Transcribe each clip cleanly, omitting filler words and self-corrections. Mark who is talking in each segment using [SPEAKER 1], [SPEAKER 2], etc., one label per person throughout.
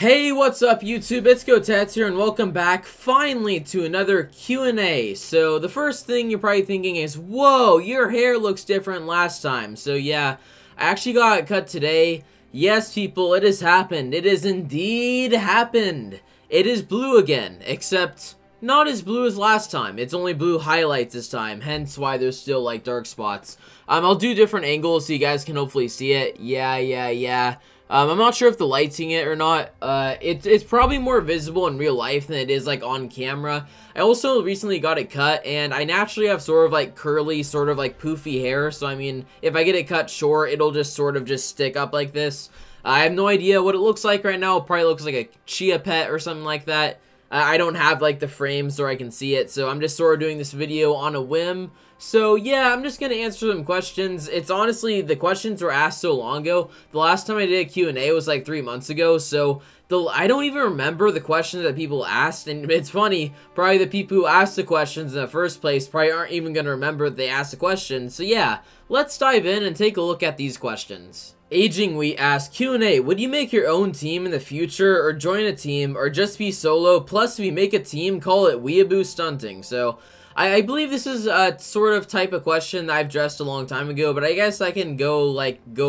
[SPEAKER 1] Hey, what's up YouTube? It's Kotetsu here and welcome back finally to another Q&A. So the first thing you're probably thinking is, whoa, your hair looks different last time. So yeah, I actually got it cut today. Yes people, it has happened. It has indeed happened. It is blue again, except not as blue as last time. It's only blue highlights this time, hence why there's still like dark spots. I'll do different angles so you guys can hopefully see it. Yeah. I'm not sure if the light's seeing it or not. It's probably more visible in real life than it is like on camera. I also recently got it cut, and I naturally have sort of like curly, sort of like poofy hair. So I mean, if I get it cut short, it'll just sort of just stick up like this. I have no idea what it looks like right now. It probably looks like a chia pet or something like that. I don't have like the frame so I can see it, so I'm just sort of doing this video on a whim. So yeah, I'm just gonna answer some questions. It's honestly, the questions were asked so long ago. The last time I did a Q&A was like 3 months ago, so I don't even remember the questions that people asked. And it's funny, probably the people who asked the questions in the first place probably aren't even gonna remember that they asked the question. So yeah, let's dive in and take a look at these questions. Aging Wheat asks, Q&A, would you make your own team in the future, or join a team, or just be solo? Plus, if you make a team, call it weeaboo stunting. So, I believe this is a sort of type of question that I've addressed a long time ago, but I guess I can go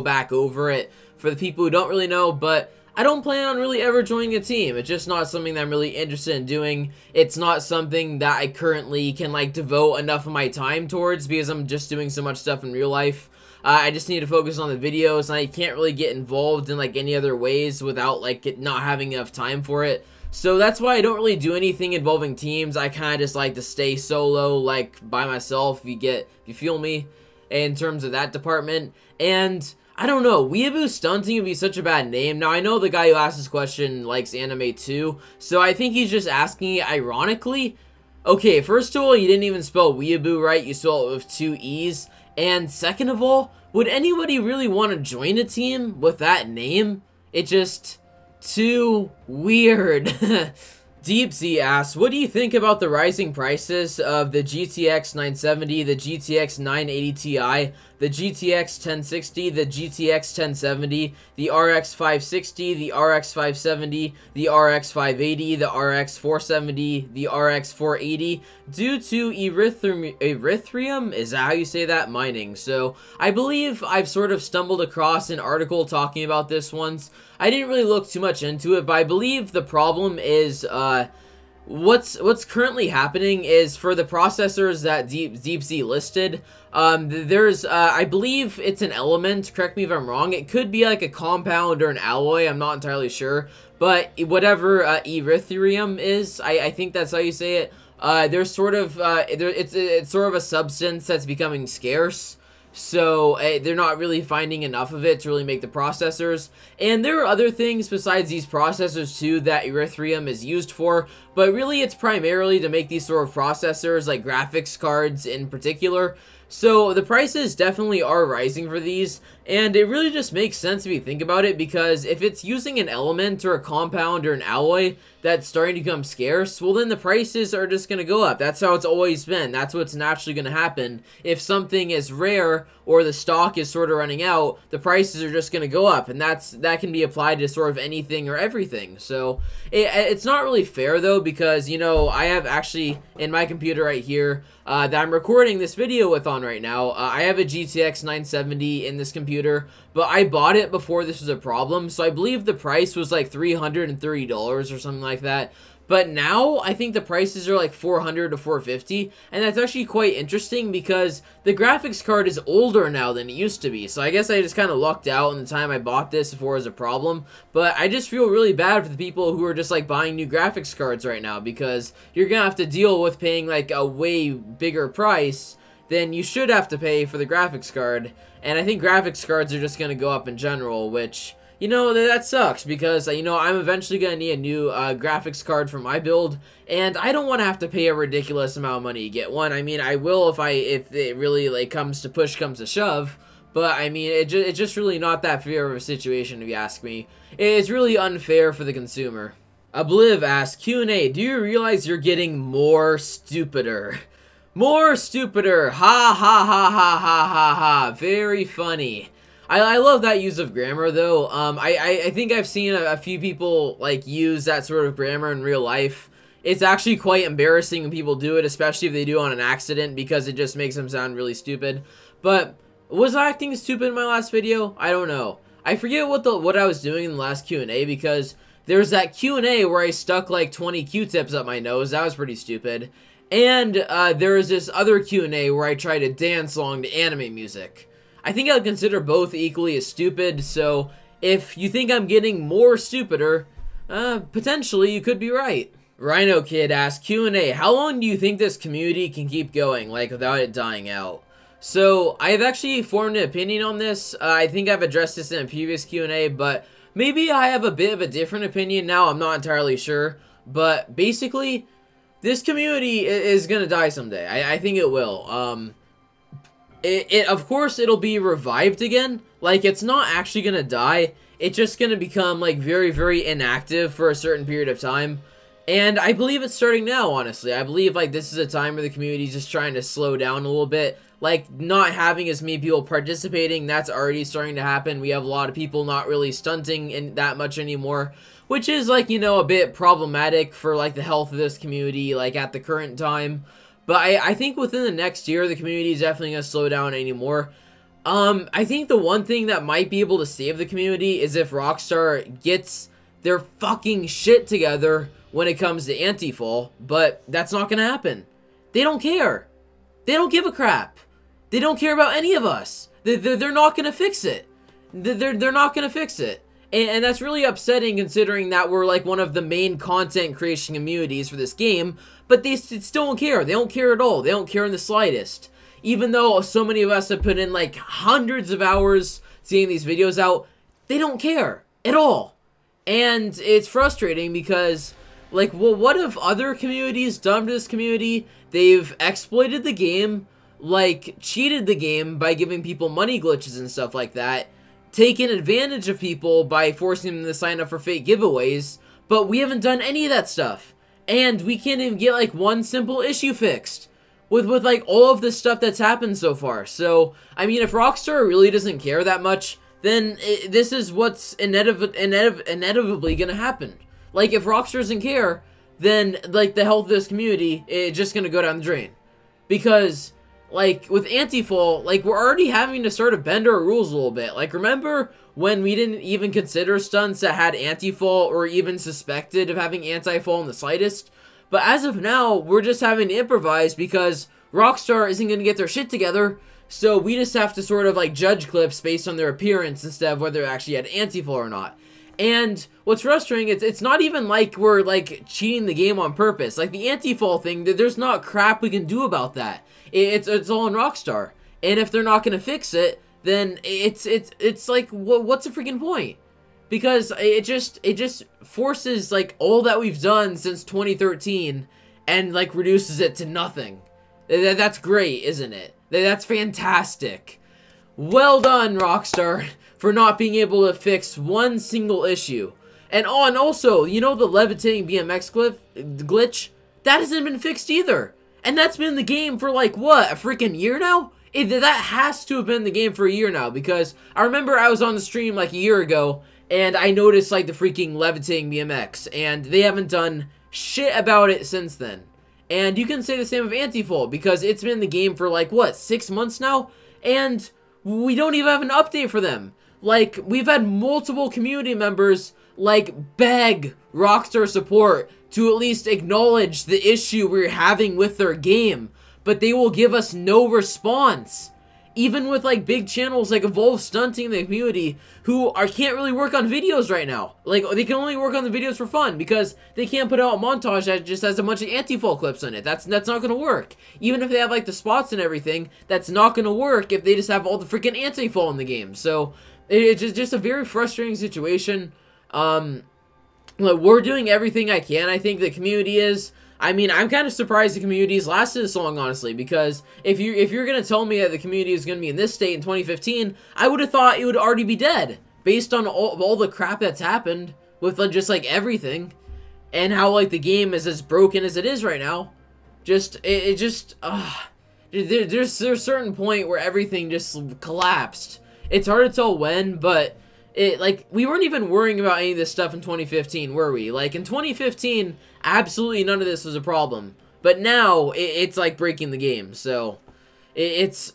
[SPEAKER 1] back over it for the people who don't really know. But I don't plan on really ever joining a team. It's just not something that I'm really interested in doing. It's not something that I currently can like devote enough of my time towards because I'm just doing so much stuff in real life. I just need to focus on the videos, and I can't really get involved in like any other ways without like not having enough time for it. So that's why I don't really do anything involving teams. I kind of just like to stay solo, like by myself, if you feel me, in terms of that department. And I don't know, weeaboo stunting would be such a bad name. Now I know the guy who asked this question likes anime too, so I think he's just asking it ironically. Okay, first of all, you didn't even spell weeaboo right, you spelled it with 2 E's. And second of all, would anybody really want to join a team with that name? It's just too weird. Deep Sea asks, what do you think about the rising prices of the GTX 970, the GTX 980 Ti, the GTX 1060, the GTX 1070, the RX 560, the RX 570, the RX 580, the RX 470, the RX 480, due to erythrium, is that how you say that, mining? So, I believe I've sort of stumbled across an article talking about this once. I didn't really look too much into it, but I believe the problem is, what's currently happening is for the processors that Deep Sea listed, there's, I believe it's an element, correct me if I'm wrong, it could be like a compound or an alloy, I'm not entirely sure, but whatever erythrium is, I think that's how you say it, there's sort of, it's sort of a substance that's becoming scarce. So, they're not really finding enough of it to really make the processors. And there are other things besides these processors too that erythrium is used for. But really it's primarily to make these sort of processors, like graphics cards in particular. So the prices definitely are rising for these, and it really just makes sense if you think about it, because if it's using an element or a compound or an alloy that's starting to become scarce, well then the prices are just going to go up. That's how it's always been. That's what's naturally going to happen. If something is rare or the stock is sort of running out, the prices are just going to go up, and that can be applied to sort of anything or everything. So it's not really fair though, because, you know, I have actually in my computer right here that I'm recording this video with on right now, I have a GTX 970 in this computer, but I bought it before this was a problem, so I believe the price was like $330 or something like that. But now, I think the prices are like $400 to $450, and that's actually quite interesting because the graphics card is older now than it used to be. So I guess I just kind of lucked out in the time I bought this before it was a problem. But I just feel really bad for the people who are just like buying new graphics cards right now, because you're gonna have to deal with paying like a way bigger price than you should have to pay for the graphics card. And I think graphics cards are just gonna go up in general, which, you know, that sucks, because, you know, I'm eventually going to need a new graphics card for my build, and I don't want to have to pay a ridiculous amount of money to get one. I mean, I will if it really, like, comes to shove, but, I mean, it's just really not that fair of a situation, if you ask me. It's really unfair for the consumer. Obliv asks, Q&A, do you realize you're getting more stupider? More stupider, ha ha ha ha ha ha ha, very funny. I love that use of grammar, though. I think I've seen a few people, like, use that sort of grammar in real life. It's actually quite embarrassing when people do it, especially if they do it on an accident, because it just makes them sound really stupid. But was I acting stupid in my last video? I don't know. I forget what I was doing in the last Q&A, because there's that Q&A where I stuck like 20 Q-tips up my nose. That was pretty stupid. And there was this other Q&A where I tried to dance along to anime music. I think I'd consider both equally as stupid, so if you think I'm getting more stupider, potentially you could be right. Rhino Kid asks, Q&A, how long do you think this community can keep going, like, without it dying out? So, I've actually formed an opinion on this. I think I've addressed this in a previous Q&A, but maybe I have a bit of a different opinion now. I'm not entirely sure. But, basically, this community is gonna die someday. I think it will. Of course, it'll be revived again. Like, it's not actually gonna die. It's just gonna become, like, very, very inactive for a certain period of time. And I believe it's starting now, honestly. I believe, like, this is a time where the community's just trying to slow down a little bit. Like, not having as many people participating, that's already starting to happen. We have a lot of people not really stunting in that much anymore. Which is, like, you know, a bit problematic for, like, the health of this community, like, at the current time. But I think within the next year, the community is definitely going to slow down anymore. I think the one thing that might be able to save the community is if Rockstar gets their fucking shit together when it comes to anti-fall. But that's not going to happen. They don't care. They don't give a crap. They don't care about any of us. They're not going to fix it. They're not going to fix it. And that's really upsetting considering that we're like one of the main content creation communities for this game, but they still don't care. They don't care at all. They don't care in the slightest. Even though so many of us have put in like hundreds of hours seeing these videos out, they don't care at all. And it's frustrating because, like, well, what have other communities done to this community? They've exploited the game, like, cheated the game by giving people money glitches and stuff like that, taken advantage of people by forcing them to sign up for fake giveaways, but we haven't done any of that stuff. And we can't even get, like, one simple issue fixed with like, all of the stuff that's happened so far. So, I mean, if Rockstar really doesn't care that much, then this is what's inevitably gonna happen. Like, if Rockstar doesn't care, then, like, the health of this community is just gonna go down the drain. Because, like, with anti-fall, like, we're already having to sort of bend our rules a little bit. Like, remember when we didn't even consider stunts that had anti-fall or even suspected of having anti-fall in the slightest? But as of now, we're just having to improvise because Rockstar isn't going to get their shit together, so we just have to sort of, like, judge clips based on their appearance instead of whether they actually had anti-fall or not. And what's frustrating is it's not even like we're, like, cheating the game on purpose. Like, the anti-fall thing, there's not crap we can do about that. It's all on Rockstar. And if they're not going to fix it, then it's like, what's the freaking point? Because it just forces, like, all that we've done since 2013 and, like, reduces it to nothing. That's great, isn't it? That's fantastic. Well done, Rockstar, for not being able to fix one single issue. And also, you know the levitating BMX glitch? That hasn't been fixed either. And that's been the game for, like, what, a freaking year now? That has to have been the game for a year now, because I remember I was on the stream, like, a year ago, and I noticed, like, the freaking levitating BMX, and they haven't done shit about it since then. And you can say the same of Anti-Fall, because it's been in the game for, like, what, 6 months now? And we don't even have an update for them. Like, we've had multiple community members, like, beg Rockstar support to at least acknowledge the issue we're having with their game, but they will give us no response. Even with, like, big channels like Evolve Stunting in the community who can't really work on videos right now. Like, they can only work on the videos for fun because they can't put out a montage that just has a bunch of anti-fall clips in it. That's not gonna work. Even if they have, like, the spots and everything, that's not gonna work if they just have all the freaking anti-fall in the game. So, it's just a very frustrating situation. Like, we're doing everything I can. I think the community is. I mean, I'm kind of surprised the community has lasted this long, honestly, because if you're gonna tell me that the community is gonna be in this state in 2015, I would have thought it would already be dead, based on all the crap that's happened with, like, just, like, everything, and how, like, the game is as broken as it is right now. There's a certain point where everything just collapsed, It's hard to tell when, but like, we weren't even worrying about any of this stuff in 2015, were we? Like, in 2015, absolutely none of this was a problem. But now, it's like breaking the game, so it's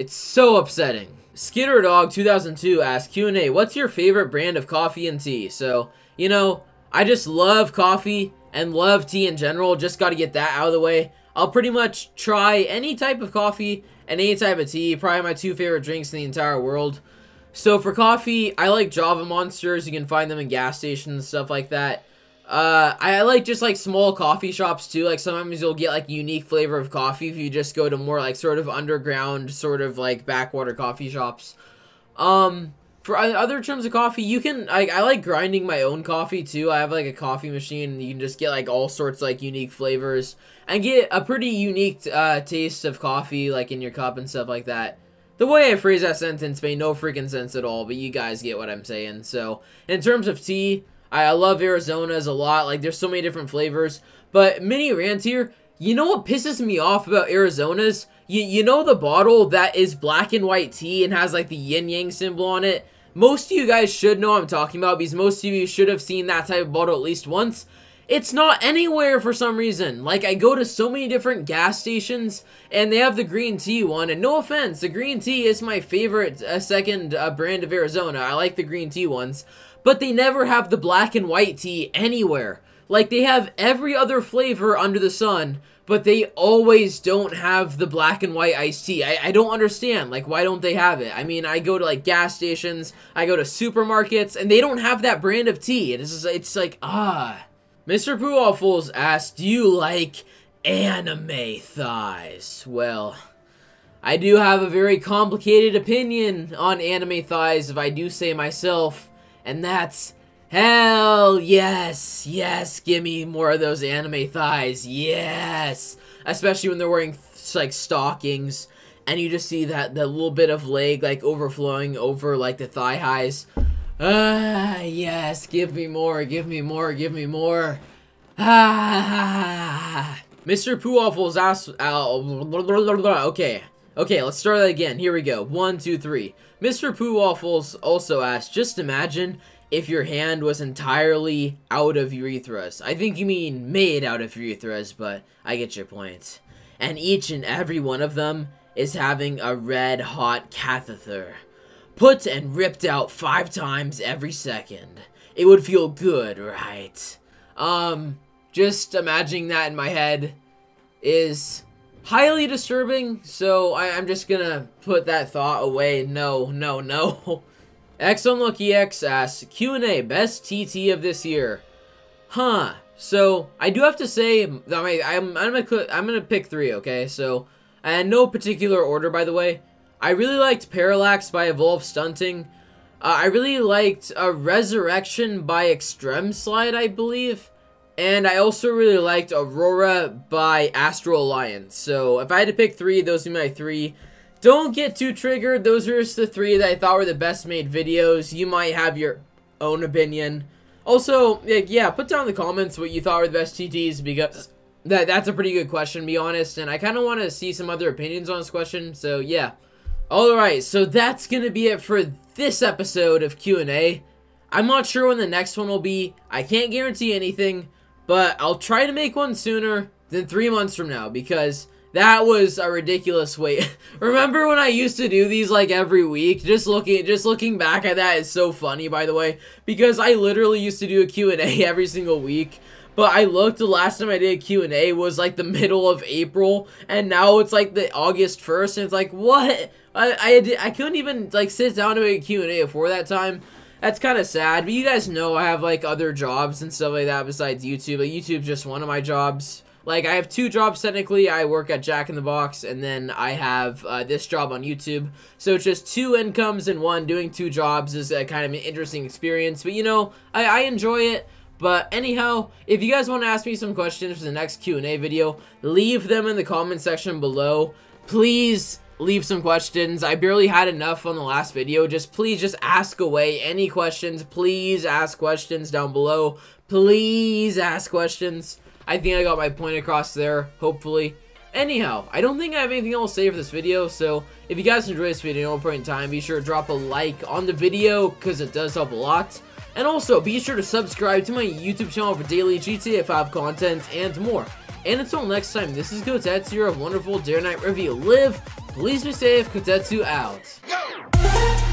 [SPEAKER 1] so upsetting. Skitter Dog 2002 asks, Q&A, what's your favorite brand of coffee and tea? So, you know, I just love coffee and love tea in general. Just got to get that out of the way. I'll pretty much try any type of coffee and any type of tea. Probably my 2 favorite drinks in the entire world. So for coffee, I like Java Monsters. You can find them in gas stations and stuff like that. I like just like small coffee shops too. Like sometimes you'll get like unique flavor of coffee if you just go to more like sort of underground, sort of like backwater coffee shops. For other terms of coffee, you can, I like grinding my own coffee too. I have like a coffee machine and you can just get like all sorts of like unique flavors and get a pretty unique taste of coffee like in your cup and stuff like that. The way I phrase that sentence made no freaking sense at all, but you guys get what I'm saying. So, in terms of tea, I love Arizona's a lot. Like, there's so many different flavors. But, mini rant here, you know what pisses me off about Arizona's? You know the bottle that is black and white tea and has, like, the yin-yang symbol on it? Most of you guys should know what I'm talking about because most of you should have seen that type of bottle at least once. It's not anywhere for some reason. Like, I go to so many different gas stations, and they have the green tea one, and no offense, the green tea is my favorite second brand of Arizona. I like the green tea ones, but they never have the black and white tea anywhere. Like, they have every other flavor under the sun, but they always don't have the black and white iced tea. I don't understand. Like, why don't they have it? I mean, I go to, like, gas stations, I go to supermarkets, and they don't have that brand of tea. It's like, Mr. Pooh Waffles asked, do you like anime thighs? Well, I do have a very complicated opinion on anime thighs, if I do say myself, and that's, hell yes, yes, give me more of those anime thighs, yes! Especially when they're wearing, like, stockings, and you just see that little bit of leg, like, overflowing over, like, the thigh highs. Yes, give me more, give me more, give me more. Mr. Pooh Waffles asked, okay, let's start that again. Here we go. 1, 2, 3. Mr. Pooh Waffles also asked, just imagine if your hand was entirely out of urethras. I think you mean made out of urethras, but I get your point. And each and every one of them is having a red-hot catheter. Put and ripped out 5 times every second. It would feel good, right? Just imagining that in my head is highly disturbing, so I'm just gonna put that thought away. No, no, no. XUnluckyX asks, Q&A, best TT of this year. Huh. So, I do have to say, that I'm gonna pick 3, okay? So, and no particular order, by the way. I really liked Parallax by Evolve Stunting. I really liked Resurrection by Extreme Slide, I believe. And I also really liked Aurora by Astral Alliance. So, if I had to pick 3, those would be my 3. Don't get too triggered. Those are just the 3 that I thought were the best made videos. You might have your own opinion. Also, yeah, put down in the comments what you thought were the best TTs, because that's a pretty good question, to be honest. And I kind of want to see some other opinions on this question. So, yeah. Alright, so that's going to be it for this episode of Q&A. I'm not sure when the next one will be. I can't guarantee anything, but I'll try to make one sooner than 3 months from now, because that was a ridiculous wait. Remember when I used to do these like every week? Just looking back at that is so funny, by the way, because I literally used to do a Q&A every single week. But I looked, the last time I did a Q&A was like the middle of April, and now it's like the August 1st, and it's like, what? I couldn't even like sit down to make a Q&A before that time. That's kind of sad, but you guys know I have like other jobs and stuff like that besides YouTube. Like, YouTube's just one of my jobs. Like, I have 2 jobs technically. I work at Jack in the Box, and then I have this job on YouTube. So it's just 2 incomes in one. Doing 2 jobs is kind of an interesting experience, but you know, I enjoy it. But anyhow, if you guys want to ask me some questions for the next Q&A video, leave them in the comment section below. Please leave some questions. I barely had enough on the last video. Please just ask away any questions. Please ask questions down below. Please ask questions. I think I got my point across there, hopefully. Anyhow, I don't think I have anything else to say for this video, so if you guys enjoyed this video at any point in time, be sure to drop a like on the video, because it does help a lot. And also, be sure to subscribe to my YouTube channel for daily GTA 5 content and more. And until next time, this is Kotetsu, a wonderful Dare Night review. Live, please be safe, Kotetsu out.